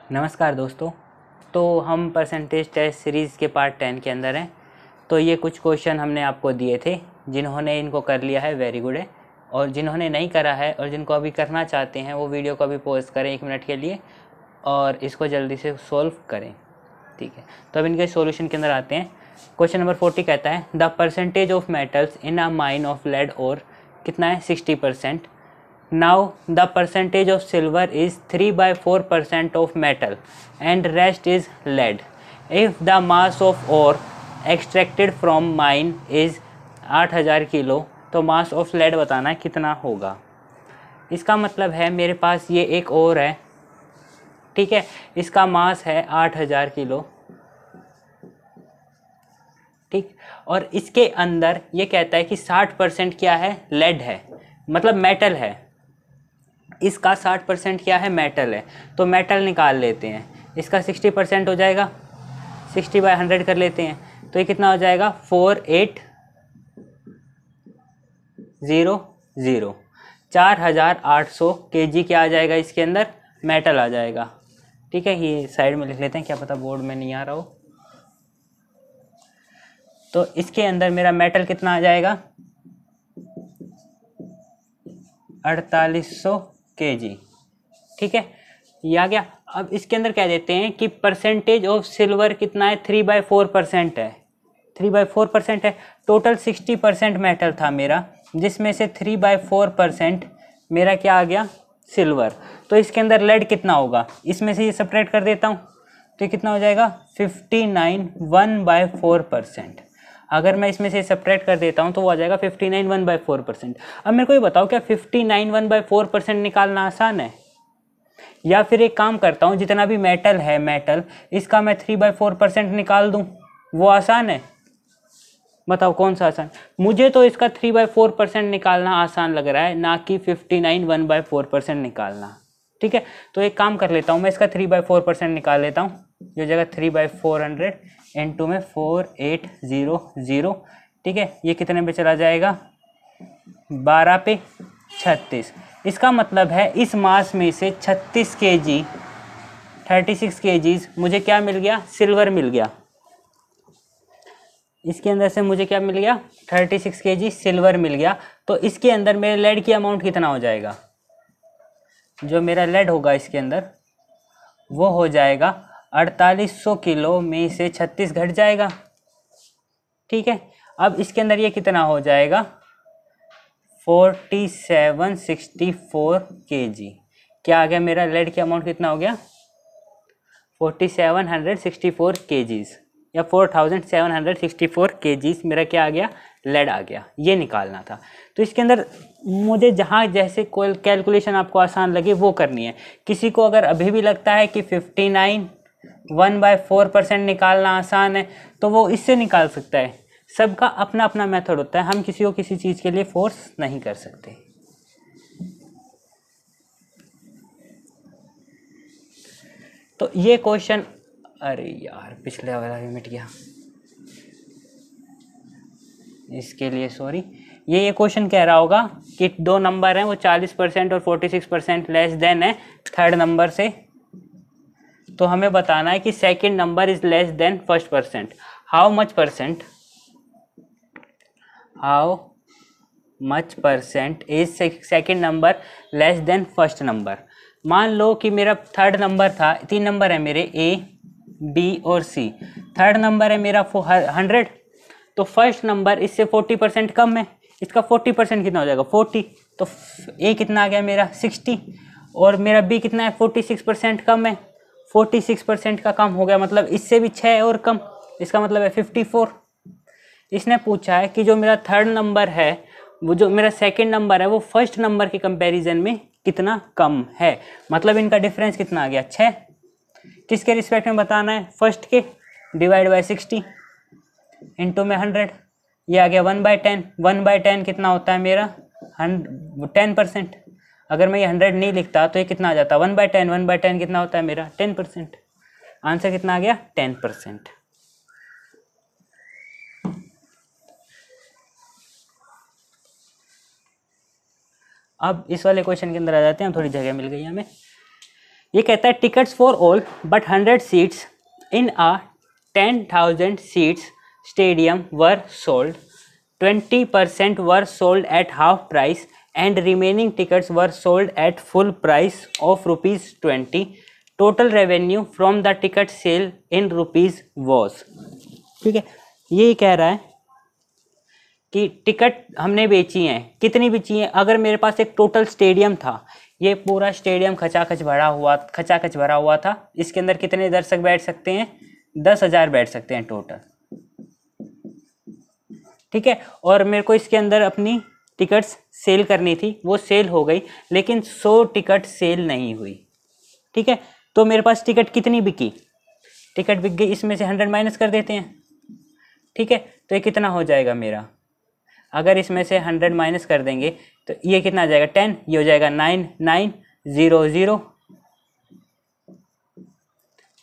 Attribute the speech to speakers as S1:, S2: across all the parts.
S1: नमस्कार दोस्तों। तो हम परसेंटेज टेस्ट सीरीज़ के पार्ट 10 के अंदर हैं। तो ये कुछ क्वेश्चन हमने आपको दिए थे, जिन्होंने इनको कर लिया है वेरी गुड है, और जिन्होंने नहीं करा है और जिनको अभी करना चाहते हैं वो वीडियो को अभी पॉज करें 1 मिनट के लिए और इसको जल्दी से सॉल्व करें। ठीक है, तो अब इनके सॉल्यूशन के अंदर आते हैं। क्वेश्चन नंबर 40 कहता है the percentage of metals in a mine of lead और कितना है 60%। Now the percentage of silver is 3/4% of metal and rest is lead. If the mass of ore extracted from mine is 8000 kilo, तो mass of lead बताना है कितना होगा। इसका मतलब है मेरे पास ये एक और है, ठीक है, इसका मास है 8000 किलो, ठीक, और इसके अंदर ये कहता है कि 60% क्या है, लेड है, मतलब मेटल है। इसका 60% क्या है, मेटल है। तो मेटल निकाल लेते हैं, इसका 60% हो जाएगा, 60/100 कर लेते हैं, तो ये कितना हो जाएगा 4800, 4800 kg क्या आ जाएगा, इसके अंदर मेटल आ जाएगा। ठीक है, ये साइड में लिख लेते हैं, क्या पता बोर्ड में नहीं आ रहा हो। तो इसके अंदर मेरा मेटल कितना आ जाएगा 4800 kg। ठीक है, ये आ गया। अब इसके अंदर कह देते हैं कि परसेंटेज ऑफ सिल्वर कितना है, 3/4% है, 3/4% है। टोटल 60% मेटल था मेरा, जिसमें से 3/4% मेरा क्या आ गया, सिल्वर। तो इसके अंदर लेड कितना होगा, इसमें से ये सेपरेट कर देता हूँ, तो ये कितना हो जाएगा 59 1/4%। अगर मैं इसमें से सेपरेट कर देता हूँ तो वो आ जाएगा 59 1/4%। अब मेरे को ये बताओ, क्या 59 1/4% निकालना आसान है, या फिर एक काम करता हूँ, जितना भी मेटल है मेटल, इसका मैं 3/4% निकाल दूँ, वो आसान है। बताओ कौन सा आसान। मुझे तो इसका 3/4% निकालना आसान लग रहा है, ना कि 59 1/4% निकालना। ठीक है, तो एक काम कर लेता हूँ, मैं इसका 3/4% निकाल लेता हूँ। जो जगह 3/400 इंटू में 4800, ठीक है, ये कितने पे चला जाएगा 12 पे 36। इसका मतलब है इस मास में से 36 kg 36 kgs मुझे क्या मिल गया, सिल्वर मिल गया। इसके अंदर से मुझे क्या मिल गया, 36 kg सिल्वर मिल गया। तो इसके अंदर मेरे लेड की अमाउंट कितना हो जाएगा, जो मेरा लेड होगा इसके अंदर वो हो जाएगा 4800 किलो में से 36 घट जाएगा। ठीक है, अब इसके अंदर ये कितना हो जाएगा 4764 kg। क्या आ गया, मेरा लेड की अमाउंट कितना हो गया 4764 kgs, या 4764 kgs मेरा क्या आ गया, लेड आ गया। ये निकालना था। तो इसके अंदर मुझे जहाँ जैसे कोई कैलकुलेशन आपको आसान लगे वो करनी है। किसी को अगर अभी भी लगता है कि 59 1/4% निकालना आसान है, तो वो इससे निकाल सकता है। सबका अपना अपना मेथड होता है, हम किसी को किसी चीज़ के लिए फोर्स नहीं कर सकते। तो ये क्वेश्चन, अरे यार पिछले वाला भी मिट गया, इसके लिए सॉरी। ये क्वेश्चन कह रहा होगा कि दो नंबर हैं, वो 40% और 46% लेस देन है थर्ड नंबर से। तो हमें बताना है कि second number is less than first percent. How much percent is second number less than first number. मान लो कि मेरा थर्ड नंबर था, 3 नंबर है मेरे, ए बी और सी। थर्ड नंबर है मेरा 100, तो फर्स्ट नंबर इससे 40% कम है, इसका 40% कितना हो जाएगा 40। तो ए कितना आ गया मेरा 60, और मेरा बी कितना है 46% कम है, 46% का कम हो गया, मतलब इससे भी 6 और कम, इसका मतलब है 54। इसने पूछा है कि जो मेरा थर्ड नंबर है, वो जो मेरा सेकंड नंबर है, वो फर्स्ट नंबर के कंपैरिजन में कितना कम है, मतलब इनका डिफरेंस कितना आ गया 6। किसके रिस्पेक्ट में बताना है, फर्स्ट के, डिवाइड बाय 60 इंटू में 100, ये आ गया 1/10। 1/10 कितना होता है मेरा 10%। अगर मैं ये 100 नहीं लिखता तो ये कितना आ जाता 1/10। 1/10 कितना होता है मेरा 10%। आंसर कितना आ गया 10%। अब इस वाले क्वेश्चन के अंदर आ जाते हैं, थोड़ी जगह मिल गई हमें। ये कहता है tickets for all but 100 seats in a 10,000 seats stadium were sold, 20% were sold at half price and remaining tickets were sold at full price of ₹20. Total revenue from the ticket sale in rupees was. ठीक है, ये कह रहा है कि ticket हमने बेची हैं, कितनी बेची हैं। अगर मेरे पास एक टोटल स्टेडियम था, ये पूरा स्टेडियम खचाखच भरा हुआ था, इसके अंदर कितने दर्शक बैठ सकते हैं? 10,000 बैठ सकते हैं टोटल। ठीक है, और मेरे को इसके अंदर अपनी टिकट्स सेल करनी थी, वो सेल हो गई, लेकिन 100 टिकट सेल नहीं हुई। ठीक है, तो मेरे पास टिकट कितनी बिकी? टिकट बिक गई, इसमें से 100 माइनस कर देते हैं। ठीक है, तो ये कितना हो जाएगा मेरा? अगर इसमें से 100 माइनस कर देंगे तो ये कितना आ जाएगा? 10, ये हो जाएगा 9900।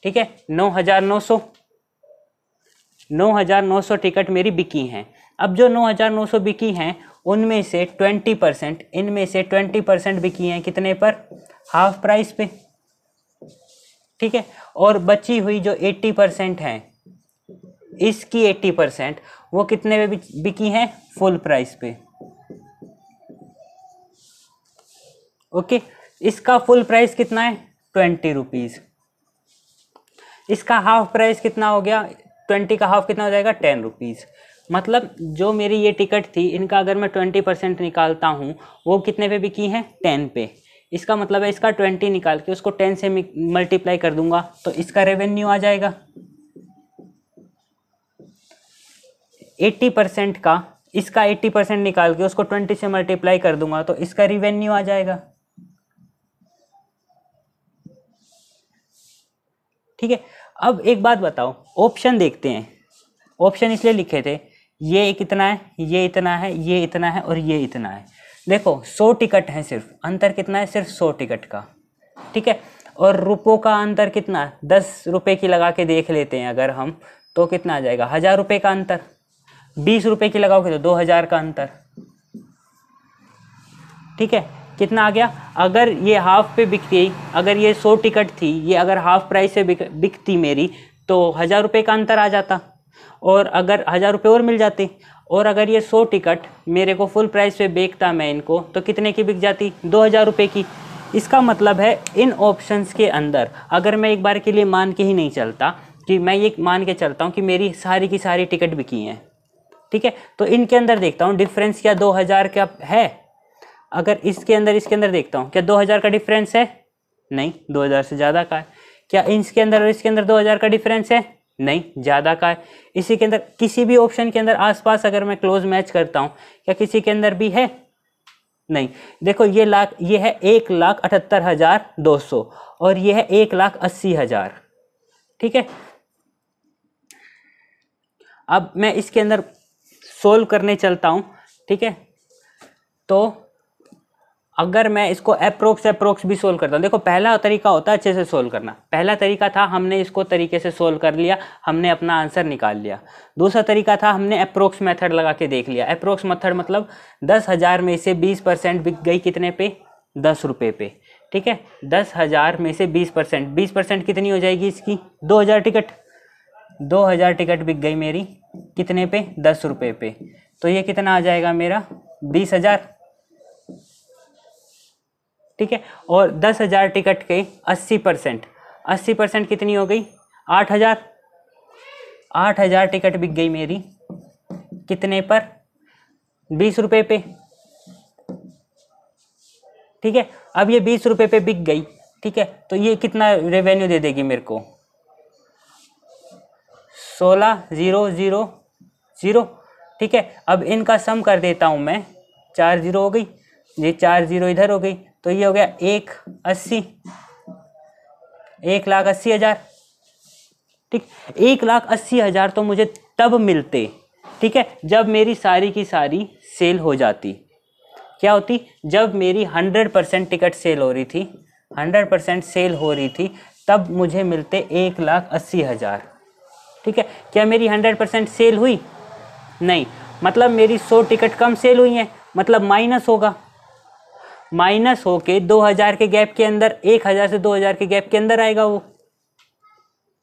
S1: ठीक है, 9,900 टिकट मेरी बिकी हैं। अब जो 9,900 बिकी हैं उनमें से 20%, इनमें से 20% बिकी हैं कितने पर? हाफ प्राइस पे। ठीक है, और बची हुई जो 80% हैं, इसकी 80% वो कितने पे बिकी हैं? फुल प्राइस पे। ओके, इसका फुल प्राइस कितना है? 20 रुपीज़। इसका हाफ प्राइस कितना हो गया? 20 का हाफ कितना हो जाएगा? 10 रुपीज़। मतलब जो मेरी ये टिकट थी, इनका अगर मैं 20% निकालता हूँ, वो कितने पे बिकी हैं? 10 पे। इसका मतलब है इसका 20 निकाल के उसको 10 से मल्टीप्लाई कर दूंगा तो इसका रेवेन्यू आ जाएगा। 80% का, इसका 80% निकाल के उसको 20 से मल्टीप्लाई कर दूंगा तो इसका रेवेन्यू आ जाएगा। ठीक है, अब एक बात बताओ, ऑप्शन देखते हैं। ऑप्शन इसलिए लिखे थे, ये कितना है, ये इतना है, ये इतना है और ये इतना है। देखो 100 टिकट है, सिर्फ अंतर कितना है? सिर्फ 100 टिकट का। ठीक है, और रुपयों का अंतर कितना है? 10 रुपये की लगा के देख लेते हैं अगर हम, तो कितना आ जाएगा? 1,000 रुपये का अंतर। 20 रुपये की लगाओगे तो 2,000 का अंतर। ठीक है, कितना आ गया? अगर ये हाफ पे बिकती, अगर ये 100 टिकट थी, ये अगर हाफ प्राइस से बिकती मेरी, तो 1,000 रुपये का अंतर आ जाता, और अगर 1,000 रुपये और मिल जाते। और अगर ये 100 टिकट मेरे को फुल प्राइस पे बेचता मैं इनको, तो कितने की बिक जाती? 2,000 रुपये की। इसका मतलब है इन ऑप्शंस के अंदर, अगर मैं एक बार के लिए मान के ही नहीं चलता, कि मैं ये मान के चलता हूँ कि मेरी सारी की सारी टिकट बिकी हैं, ठीक है, तो इनके अंदर देखता हूँ डिफरेंस क्या 2,000 का है। अगर इसके अंदर देखता हूँ, क्या 2,000 का डिफरेंस है? नहीं, 2,000 से ज़्यादा का है। क्या इसके अंदर और इसके अंदर 2,000 का डिफरेंस है? नहीं, ज़्यादा का है। इसी के अंदर किसी भी ऑप्शन के अंदर आसपास अगर मैं क्लोज मैच करता हूँ, क्या किसी के अंदर भी है? नहीं। देखो ये है 1,78,200 और ये है 1,80,000। ठीक है, अब मैं इसके अंदर सोल्व करने चलता हूँ। ठीक है, तो अगर मैं इसको अप्रोक्स भी सोल्व करता हूँ, देखो पहला तरीका होता है अच्छे से सोल्व करना। पहला तरीका था हमने इसको तरीके से सोल्व कर लिया, हमने अपना आंसर निकाल लिया। दूसरा तरीका था हमने अप्रोक्स मेथड लगा के देख लिया। अप्रोक्स मेथड मतलब 10,000 में से 20% बिक गई कितने पे? 10 रुपये पे। ठीक है, 10,000 में से 20% कितनी हो जाएगी इसकी? 2,000 टिकट। 2,000 टिकट बिक गई मेरी कितने पे? 10 रुपये पे। तो ये कितना आ जाएगा मेरा? 20,000। ठीक है, और 10,000 टिकट के 80% कितनी हो गई? 8,000। 8,000 टिकट बिक गई मेरी कितने पर? 20 रुपये पे। ठीक है, अब ये 20 रुपये पे बिक गई। ठीक है, तो ये कितना रेवेन्यू दे देगी मेरे को? 16,000। ठीक है, अब इनका सम कर देता हूं मैं, 4 जीरो हो गई, ये 4 जीरो इधर हो गई, तो ये हो गया 1,80,000। ठीक, 1,80,000 तो मुझे तब मिलते, ठीक है, जब मेरी सारी की सारी सेल हो जाती। क्या होती? जब मेरी 100% टिकट सेल हो रही थी, 100% सेल हो रही थी, तब मुझे मिलते 1,80,000। ठीक है, क्या मेरी 100% सेल हुई? नहीं, मतलब मेरी 100 टिकट कम सेल हुई हैं, मतलब माइनस होगा। माइनस होके 2000 के गैप के अंदर, 1000 से 2000 के गैप के अंदर आएगा वो।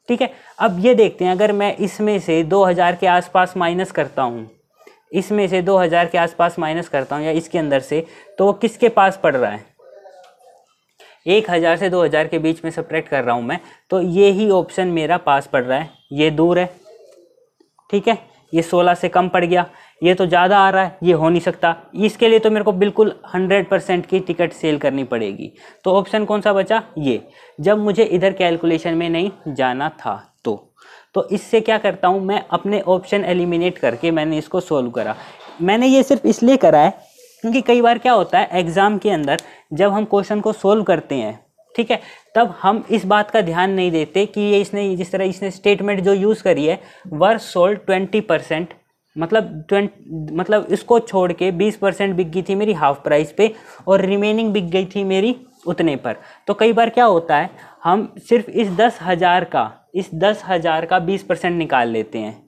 S1: ठीक है, अब ये देखते हैं, अगर मैं इसमें से 2000 के आसपास माइनस करता हूँ, इसमें से 2000 के आसपास माइनस करता हूँ या इसके अंदर से, तो वो किसके पास पड़ रहा है? 1000 से 2000 के बीच में सब्ट्रैक्ट कर रहा हूँ मैं, तो ये ही ऑप्शन मेरा पास पड़ रहा है। ये दूर है, ठीक है, ये 16 से कम पड़ गया, ये तो ज़्यादा आ रहा है, ये हो नहीं सकता। इसके लिए तो मेरे को बिल्कुल 100% की टिकट सेल करनी पड़ेगी। तो ऑप्शन कौन सा बचा? ये, जब मुझे इधर कैलकुलेशन में नहीं जाना था। तो इससे क्या करता हूँ मैं, अपने ऑप्शन एलिमिनेट करके मैंने इसको सोल्व करा। मैंने ये सिर्फ इसलिए करा है क्योंकि कई बार क्या होता है एग्ज़ाम के अंदर, जब हम क्वेश्चन को सोल्व करते हैं, ठीक है, तब हम इस बात का ध्यान नहीं देते कि ये इसने, जिस तरह इसने स्टेटमेंट जो यूज़ करी है, वर सोल्ड 20%, मतलब इसको छोड़ के 20% बिक गई थी मेरी हाफ प्राइस पे और रिमेनिंग बिक गई थी मेरी उतने पर। तो कई बार क्या होता है, हम सिर्फ इस 10,000 का 20% निकाल लेते हैं,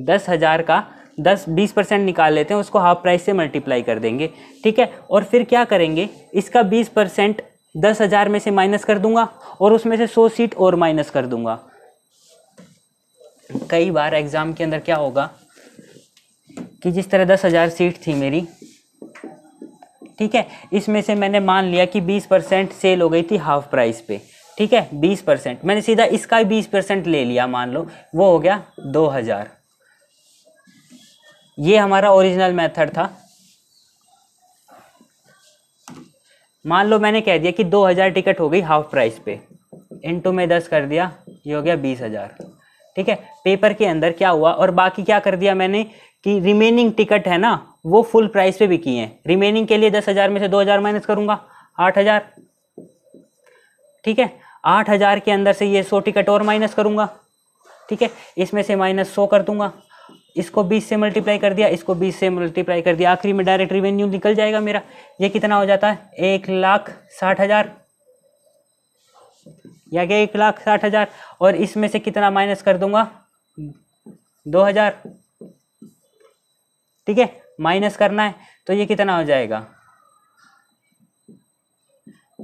S1: 10,000 का 20% निकाल लेते हैं, उसको हाफ प्राइस से मल्टीप्लाई कर देंगे, ठीक है, और फिर क्या करेंगे, इसका 20% 10,000 में से माइनस कर दूंगा और उसमें से 100 सीट और माइनस कर दूंगा। कई बार एग्जाम के अंदर क्या होगा कि जिस तरह 10,000 सीट थी मेरी, ठीक है, इसमें से मैंने मान लिया कि 20% सेल हो गई थी हाफ प्राइस पे, ठीक है, 20%, मैंने सीधा इसका 20% ले लिया, मान लो वो हो गया 2,000। ये हमारा ओरिजिनल मेथड था। मान लो मैंने कह दिया कि 2000 टिकट हो गई हाफ प्राइस पे, इनटू में 10 कर दिया, ये हो गया 20,000, ठीक है। पेपर के अंदर क्या हुआ, और बाकी क्या कर दिया मैंने कि रिमेनिंग टिकट है ना वो फुल प्राइस पे बिकी हैं, रिमेनिंग के लिए 10,000 में से 2,000 माइनस करूंगा, 8,000, ठीक है, 8,000 के अंदर से ये 100 टिकट और माइनस करूंगा, ठीक है, इसमें से माइनस 100 कर दूंगा, इसको 20 से मल्टीप्लाई कर दिया, इसको 20 से मल्टीप्लाई कर दिया, आखिरी में डायरेक्ट रिवेन्यू निकल जाएगा मेरा। ये कितना हो जाता है, 1,60,000, या क्या 1,60,000, और इसमें से कितना माइनस कर दूंगा, 2,000, ठीक है, माइनस करना है, तो ये कितना हो जाएगा,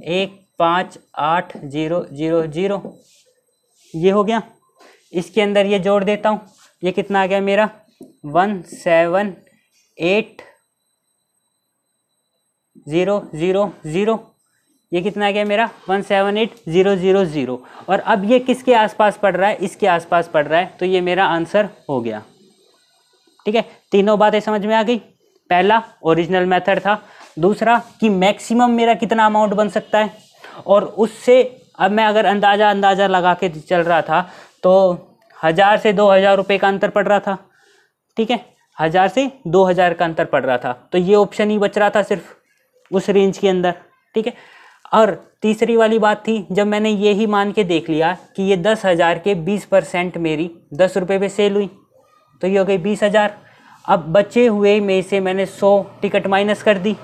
S1: 1,58,000, ये हो गया। इसके अंदर ये जोड़ देता हूँ, ये कितना आ गया मेरा 178,000, ये कितना आ गया मेरा 178,000, और अब ये किसके आसपास पड़ रहा है, इसके आसपास पड़ रहा है, तो ये मेरा आंसर हो गया, ठीक है। तीनों बातें समझ में आ गई। पहला ओरिजिनल मेथड था, दूसरा कि मैक्सिमम मेरा कितना अमाउंट बन सकता है, और उससे अब मैं अगर अंदाजा लगा के चल रहा था तो 1,000 से 2,000 रुपये का अंतर पड़ रहा था, ठीक है, 1,000 से 2,000 का अंतर पड़ रहा था, तो ये ऑप्शन ही बच रहा था सिर्फ उस रेंज के अंदर, ठीक है। और तीसरी वाली बात थी, जब मैंने ये ही मान के देख लिया कि ये 10,000 के 20% मेरी 10 रुपये पे सेल हुई, तो ये हो गई 20,000। अब बचे हुए में से मैंने 100 टिकट माइनस कर दी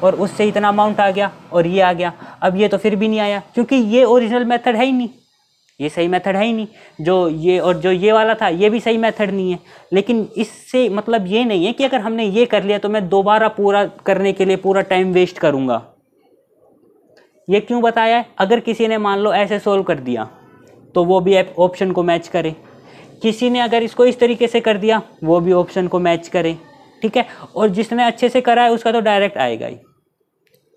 S1: और उससे इतना अमाउंट आ गया और ये आ गया। अब ये तो फिर भी नहीं आया क्योंकि ये ओरिजिनल मेथड है ही नहीं, ये सही मेथड है ही नहीं, जो ये और जो ये वाला था ये भी सही मेथड नहीं है। लेकिन इससे मतलब ये नहीं है कि अगर हमने ये कर लिया तो मैं दोबारा पूरा करने के लिए पूरा टाइम वेस्ट करूँगा। ये क्यों बताया है, अगर किसी ने मान लो ऐसे सोल्व कर दिया तो वो भी ऑप्शन को मैच करे, किसी ने अगर इसको इस तरीके से कर दिया वो भी ऑप्शन को मैच करे, ठीक है। और जिसने अच्छे से करा है उसका तो डायरेक्ट आएगा ही।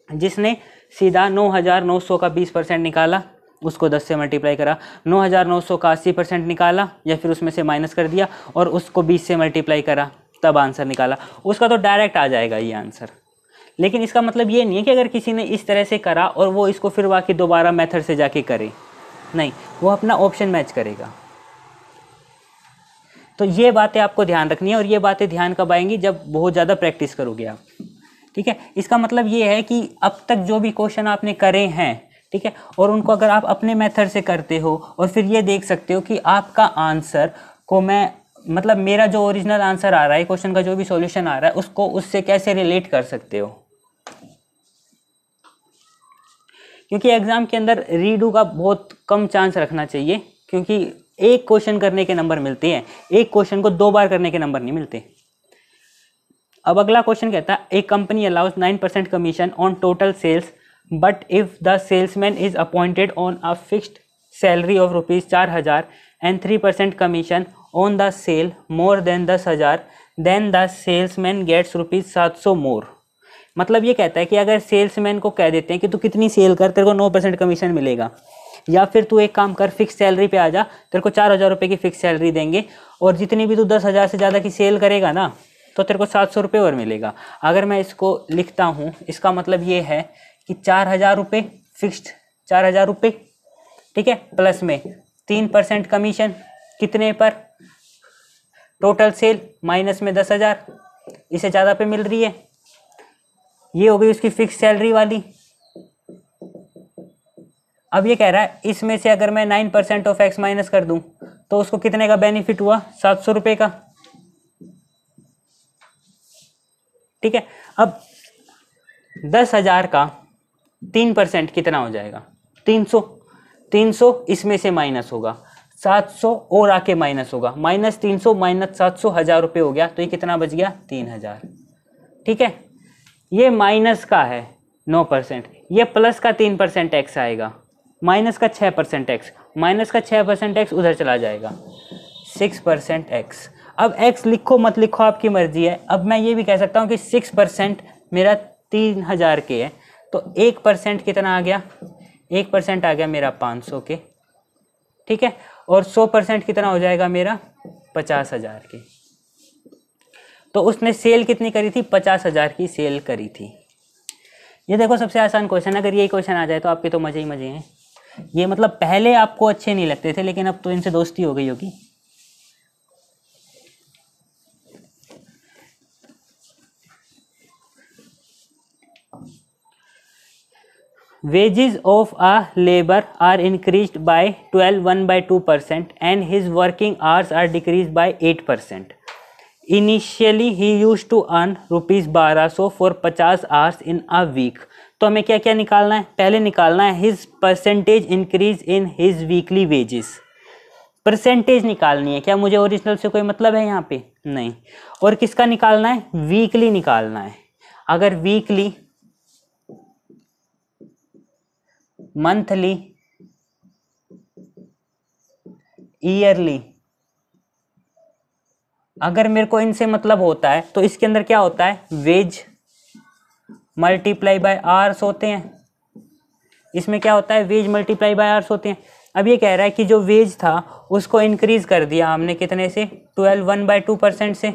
S1: जिसने सीधा 9,900 का 20% निकाला, उसको 10 से मल्टीप्लाई करा, 9,900 का 80% निकाला या फिर उसमें से माइनस कर दिया और उसको 20 से मल्टीप्लाई करा, तब आंसर निकाला, उसका तो डायरेक्ट आ जाएगा ये आंसर। लेकिन इसका मतलब ये नहीं है कि अगर किसी ने इस तरह से करा और वो इसको फिर बाकी दोबारा मेथड से जाके करे, नहीं, वो अपना ऑप्शन मैच करेगा। तो ये बातें आपको ध्यान रखनी है, और ये बातें ध्यान कब आएंगी, जब बहुत ज़्यादा प्रैक्टिस करोगे आप, ठीक है। इसका मतलब ये है कि अब तक जो भी क्वेश्चन आपने करे हैं, ठीक है, और उनको अगर आप अपने मेथड से करते हो और फिर ये देख सकते हो कि आपका आंसर को मैं मतलब मेरा जो ओरिजिनल आंसर आ रहा है, क्वेश्चन का जो भी सॉल्यूशन आ रहा है, उसको उससे कैसे रिलेट कर सकते हो। क्योंकि एग्जाम के अंदर रीडू का बहुत कम चांस रखना चाहिए, क्योंकि एक क्वेश्चन करने के नंबर मिलते हैं, एक क्वेश्चन को 2 बार करने के नंबर नहीं मिलते। अब अगला क्वेश्चन कहता है a company allows 9% commission on total sales but if the salesman is appointed on a fixed salary of ₹4,000 and 3% commission on the sale more than 10,000 then the salesman gets ₹700 more. मतलब ये कहता है कि अगर salesman को कह देते हैं कि तू कितनी सेल कर, तेरे को 9% कमीशन मिलेगा, या फिर तू एक काम कर फिक्स सैलरी पे आ जा, तेरे को 4,000 रुपये की फिक्स सैलरी देंगे और जितनी भी तू 10,000 से ज़्यादा की सेल करेगा ना तो तेरे को 700 रुपये और मिलेगा। अगर मैं इसको लिखता हूँ, इसका मतलब ये है कि 4,000 रुपये फिक्स्ड, 4,000 रुपये, ठीक है, प्लस में 3% कमीशन कितने पर, टोटल सेल, माइनस में 10,000, इसे ज़्यादा पे मिल रही है। ये हो गई उसकी फिक्स सैलरी वाली। अब ये कह रहा है इसमें से अगर मैं 9% ऑफ एक्स माइनस कर दूं तो उसको कितने का बेनिफिट हुआ, 700 रुपये का, ठीक है। अब 10,000 का 3% कितना हो जाएगा, 300, 300 इसमें से माइनस होगा, 700 और आके माइनस होगा, -300 -700 1,000 रुपये हो गया, तो ये कितना बच गया, 3,000, ठीक है। ये माइनस का है 9%, ये प्लस का 3% एक्स आएगा, माइनस का 6% एक्स, माइनस का 6% एक्स उधर चला जाएगा, 6% एक्स। अब एक्स लिखो मत लिखो आपकी मर्जी है। अब मैं ये भी कह सकता हूँ कि 6% मेरा 3,000 के है, तो 1% कितना आ गया, 1% आ गया मेरा 500 के, ठीक है, और 100% कितना हो जाएगा मेरा 50,000 के। तो उसने सेल कितनी करी थी, 50,000 की सेल करी थी। ये देखो सबसे आसान क्वेश्चन, अगर यही क्वेश्चन आ जाए तो आपके तो मजे ही मजे हैं। ये मतलब पहले आपको अच्छे नहीं लगते थे लेकिन अब तो इनसे दोस्ती हो गई होगी। Wages of a labor are increased by 12.2% and his working hours are decreased by 8%. Initially he used to earn ₹1,200 for 50 hours in a week. तो हमें क्या क्या निकालना है, पहले निकालना है his percentage increase in his weekly wages, percentage निकालनी है। क्या मुझे ओरिजिनल से कोई मतलब है यहाँ पे, नहीं। और किसका निकालना है, वीकली निकालना है। अगर वीकली, मंथली, ईयरली, अगर मेरे को इनसे मतलब होता है तो इसके अंदर क्या होता है, वेज मल्टीप्लाई बाय आवर्स होते हैं। इसमें क्या होता है, वेज मल्टीप्लाई बाय आवर्स होते हैं। अब ये कह रहा है कि जो वेज था उसको इंक्रीज कर दिया हमने कितने से, 12.2% से,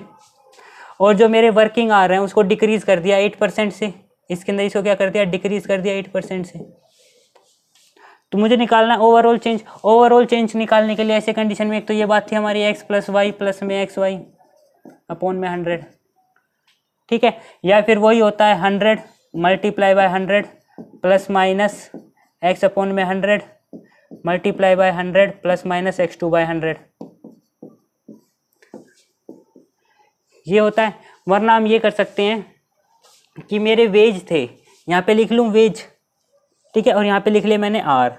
S1: और जो मेरे वर्किंग आ रहे हैं उसको डिक्रीज कर दिया 8% से। इसके अंदर इसको क्या कर दिया, डिक्रीज कर दिया 8% से। तो मुझे निकालना है ओवरऑल चेंज। ओवरऑल चेंज निकालने के लिए ऐसे कंडीशन में, एक तो ये बात थी हमारी x + y प्लस में XY अपॉन में 100, ठीक है, या फिर वही होता है 100 multiply by 100 plus minus x upon में 100 multiply by 100 plus minus x2/100, ये होता है। वरना हम ये कर सकते हैं कि मेरे वेज थे, यहाँ पे लिख लूँ वेज, ठीक है, और यहाँ पे लिख लिया मैंने आर।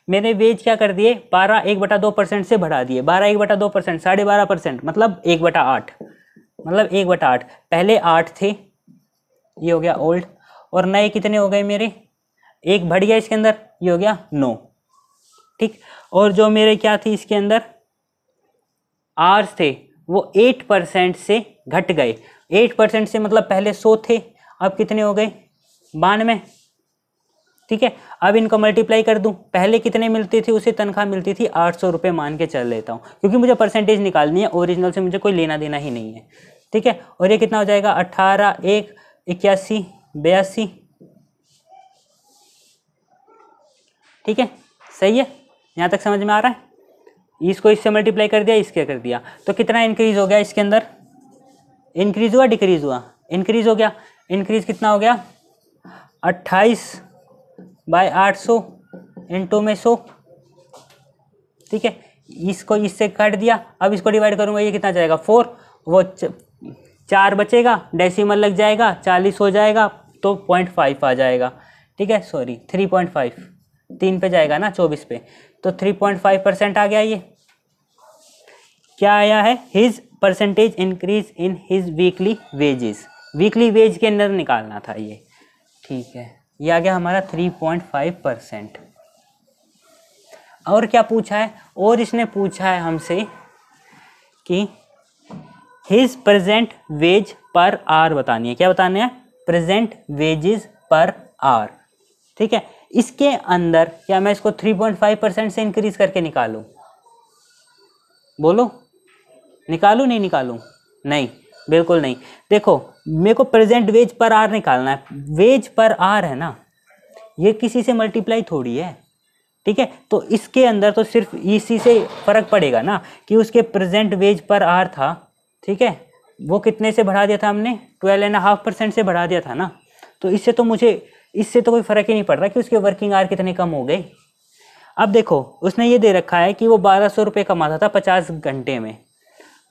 S1: मैंने वेज क्या कर दिए, 12 1/2% से बढ़ा दिए, 12 1/2%, 12.5%, मतलब 1/8, मतलब 1/8। पहले 8 थे, ये हो गया ओल्ड, और नए कितने हो गए मेरे, एक बढ़ गया इसके अंदर, ये हो गया 9, ठीक। और जो मेरे क्या थी इसके अंदर आर्स थे वो 8% से घट गए। 8% से मतलब पहले 100 थे, अब कितने हो गए, 92, ठीक है। अब इनको मल्टीप्लाई कर दूं, पहले कितने मिलती थी उसे, तनख्वाह मिलती थी 800 रुपये मान के चल लेता हूँ, क्योंकि मुझे परसेंटेज निकालनी है, ओरिजिनल से मुझे कोई लेना देना ही नहीं है, ठीक है। और ये कितना हो जाएगा, 18 1 81 82, ठीक है, सही है, यहाँ तक समझ में आ रहा है। इसको इससे मल्टीप्लाई कर दिया, इसके कर दिया, तो कितना इंक्रीज हो गया इसके अंदर, इंक्रीज हुआ डिक्रीज हुआ, इंक्रीज हो गया। इंक्रीज कितना हो गया, 28/800 इंटू में 100, ठीक है। इसको इससे काट दिया, अब इसको डिवाइड करूंगा, ये कितना जाएगा 4, वो 4 बचेगा, डेसिमल लग जाएगा, 40 हो जाएगा, तो 0.5 आ जाएगा, ठीक है, सॉरी 3.5, 3 पे जाएगा ना 24 पे, तो 3.5% आ गया। ये क्या आया है, his percentage increase in his weekly wages, weekly wage के अंदर निकालना था ये, ठीक है। ये आ गया हमारा 3.5%। और क्या पूछा है, और इसने पूछा है हमसे कि his present wage per hour बतानी है। क्या बताना है, प्रेजेंट वेजेस पर आवर, ठीक है। इसके अंदर क्या मैं इसको 3.5% से इंक्रीज करके निकालूं, बोलो, निकालूं नहीं निकालूं? नहीं, बिल्कुल नहीं। देखो मेरे को प्रेजेंट वेज पर आवर निकालना है, वेज पर आवर है ना, ये किसी से मल्टीप्लाई थोड़ी है, ठीक है। तो इसके अंदर तो सिर्फ इसी से फर्क पड़ेगा ना कि उसके प्रेजेंट वेज पर आवर था, ठीक है, वो कितने से बढ़ा दिया था हमने, 12.5% से बढ़ा दिया था ना। तो इससे तो मुझे, इससे तो कोई फर्क ही नहीं पड़ रहा कि उसके वर्किंग आवर कितने कम हो गए। अब देखो उसने ये दे रखा है कि वो 1200 रुपये कमाता था 50 घंटे में,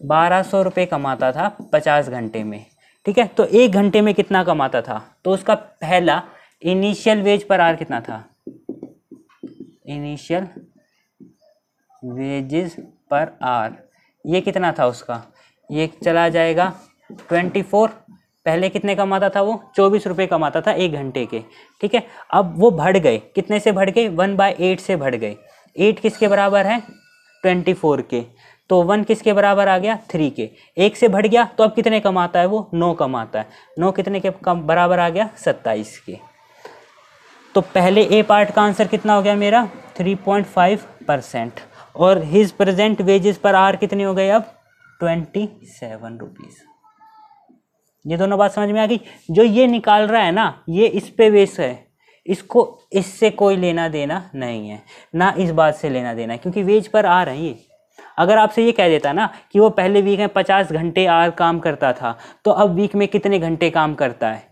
S1: 1200 रुपये कमाता था 50 घंटे में, ठीक है। तो 1 घंटे में कितना कमाता था, तो उसका पहला इनिशियल वेज पर आवर कितना था, इनिशियल वेजेस पर आवर ये कितना था उसका, ये चला जाएगा 24। पहले कितने कमाता था वो, 24 रुपये कमाता था 1 घंटे के, ठीक है। अब वो बढ़ गए, कितने से बढ़ गए, 1/8 से बढ़ गए। 8 किसके बराबर है, 24 के, तो 1 किसके बराबर आ गया, 3 के। 1 से बढ़ गया तो अब कितने कमाता है वो, 9 कमाता है। 9 कितने के बराबर आ गया, 27 के। तो पहले ए पार्ट का आंसर कितना हो गया मेरा, 3.5%। और his present wages per hour कितनी हो गई अब, 27 रुपीज़। ये दोनों बात समझ में आ गई। जो ये निकाल रहा है ना, ये इस पे बेस है, इसको इससे कोई लेना देना नहीं है, ना इस बात से लेना देना है, क्योंकि वेज पर आ रहे हैं ये। अगर आपसे ये कह देता ना कि वो पहले वीक में 50 घंटे आवर काम करता था, तो अब वीक में कितने घंटे काम करता है,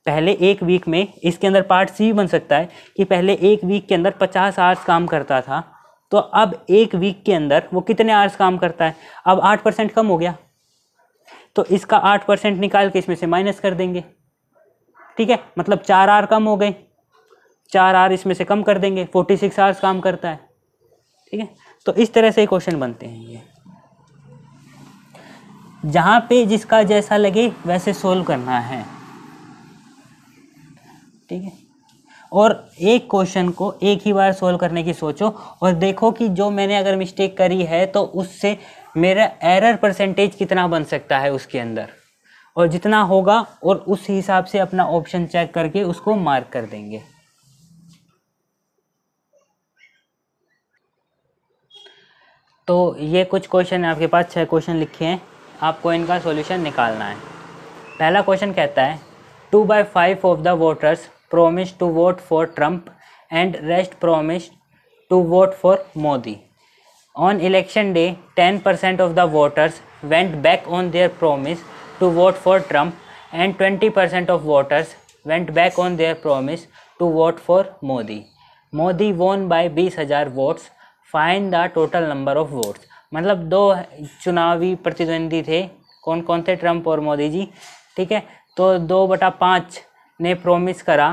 S1: पहले एक वीक में, इसके अंदर पार्ट सी बन सकता है कि पहले एक वीक के अंदर 50 आवर्स काम करता था, तो अब एक वीक के अंदर वो कितने आवर्स काम करता है, अब 8% कम हो गया, तो इसका 8% निकाल के इसमें से माइनस कर देंगे, ठीक है। मतलब 4 आवर कम हो गए, 4 आवर इसमें से कम कर देंगे, 46 आवर्स काम करता है, ठीक है। तो इस तरह से क्वेश्चन बनते हैं ये, जहाँ पे जिसका जैसा लगे वैसे सोल्व करना है, ठीक है। और एक क्वेश्चन को एक ही बार सोल्व करने की सोचो, और देखो कि जो मैंने अगर मिस्टेक करी है तो उससे मेरा एरर परसेंटेज कितना बन सकता है उसके अंदर, और जितना होगा और उस हिसाब से अपना ऑप्शन चेक करके उसको मार्क कर देंगे। तो ये कुछ क्वेश्चन आपके पास 6 क्वेश्चन लिखे हैं, आपको इनका सॉल्यूशन निकालना है। पहला क्वेश्चन कहता है 2/5 of the voters promised to vote for Trump and rest promised to vote for Modi. On election day, 10% of the voters went back on their promise to vote for Trump and 20% of voters went back on their promise to vote for Modi. Modi won by 20,000 votes. Find the total number of votes. मतलब दो चुनावी प्रतिद्वंदी थे, कौन कौन थे, Trump और मोदी जी, ठीक है। तो 2/5 ने प्रॉमिस करा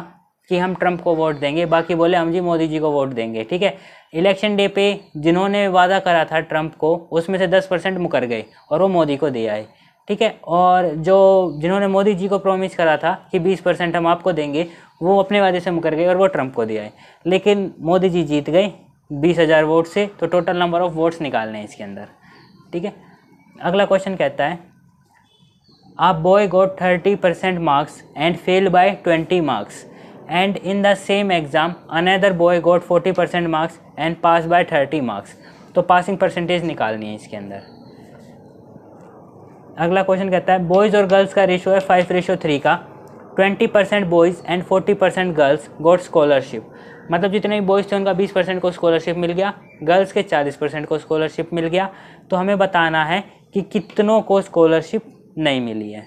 S1: कि हम ट्रंप को वोट देंगे, बाकी बोले हम जी मोदी जी को वोट देंगे, ठीक है। इलेक्शन डे पे जिन्होंने वादा करा था ट्रंप को, उसमें से 10% मुकर गए और वो मोदी को दे आए, ठीक है। और जो जिन्होंने मोदी जी को प्रॉमिस करा था कि 20% हम आपको देंगे, वो अपने वादे से मुकर गए और वो ट्रंप को दे आए, लेकिन मोदी जी जीत गए 20,000 वोट से। तो टोटल नंबर ऑफ वोट्स निकालने हैं इसके अंदर, ठीक है। अगला क्वेश्चन कहता है A boy got 30% marks and failed by 20 marks, and in the same exam another boy got 40% marks and passed by 30 marks. तो पासिंग परसेंटेज निकालनी है इसके अंदर। अगला क्वेश्चन कहता है बॉयज़ और गर्ल्स का रेशो है 5:3 का, 20% boys and 40% girls got scholarship. मतलब जितने भी बॉयज़ थे उनका 20% को स्कॉलरशिप मिल गया, गर्ल्स के 40% को स्कॉलरशिप मिल गया। तो हमें बताना है कि कितनों को स्कॉलरशिप नहीं मिली है।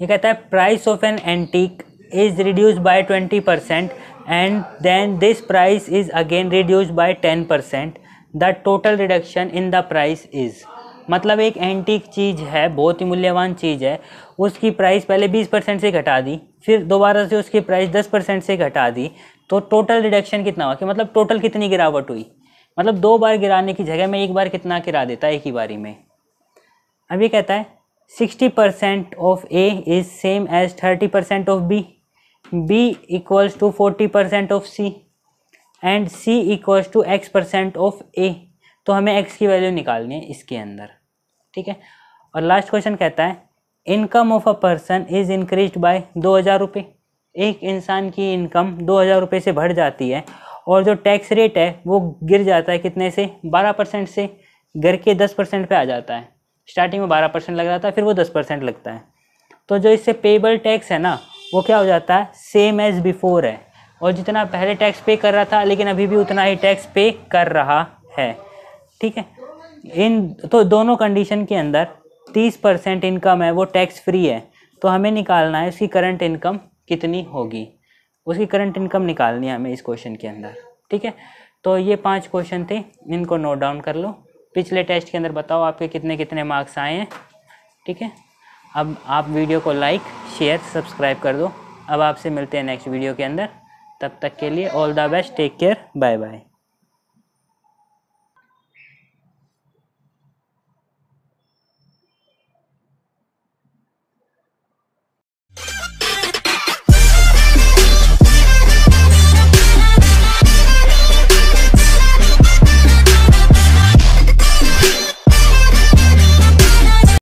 S1: ये कहता है price of an antique is reduced by 20% and then this price is again reduced by 10%, the total reduction in the price is. मतलब एक एंटीक चीज़ है, बहुत ही मूल्यवान चीज़ है, उसकी प्राइस पहले 20% से घटा दी, फिर दोबारा से उसकी प्राइस 10% से घटा दी, तो टोटल रिडक्शन कितना हुआ, कि मतलब टोटल कितनी गिरावट हुई। मतलब 2 बार गिराने की जगह में 1 बार कितना गिरा देता है एक ही बारी में। अब ये कहता है 60% of A is same as 30% of B. B equals to 40% of C and C equals to X% of A. तो हमें X की वैल्यू निकालनी है इसके अंदर, ठीक है। और लास्ट क्वेश्चन कहता है income of a person is increased by 2000 रुपये। एक इंसान की इनकम 2000 रुपये से बढ़ जाती है और जो टैक्स रेट है वो गिर जाता है कितने से, 12% से गिर के 10% पे आ जाता है। स्टार्टिंग में 12% लग रहा था, फिर वो 10% लगता है। तो जो इससे पेबल टैक्स है ना वो क्या हो जाता है, सेम एज बिफोर है। और जितना पहले टैक्स पे कर रहा था लेकिन अभी भी उतना ही टैक्स पे कर रहा है, ठीक है। इन तो दोनों कंडीशन के अंदर 30% इनकम है वो टैक्स फ्री है, तो हमें निकालना है उसकी करंट इनकम कितनी होगी। उसकी करंट इनकम निकालनी है हमें इस क्वेश्चन के अंदर, ठीक है। तो ये 5 क्वेश्चन थे, इनको नोट डाउन कर लो। पिछले टेस्ट के अंदर बताओ आपके कितने कितने मार्क्स आए हैं, ठीक है। अब आप वीडियो को लाइक शेयर सब्सक्राइब कर दो। अब आपसे मिलते हैं नेक्स्ट वीडियो के अंदर, तब तक के लिए all the best, take care, bye bye.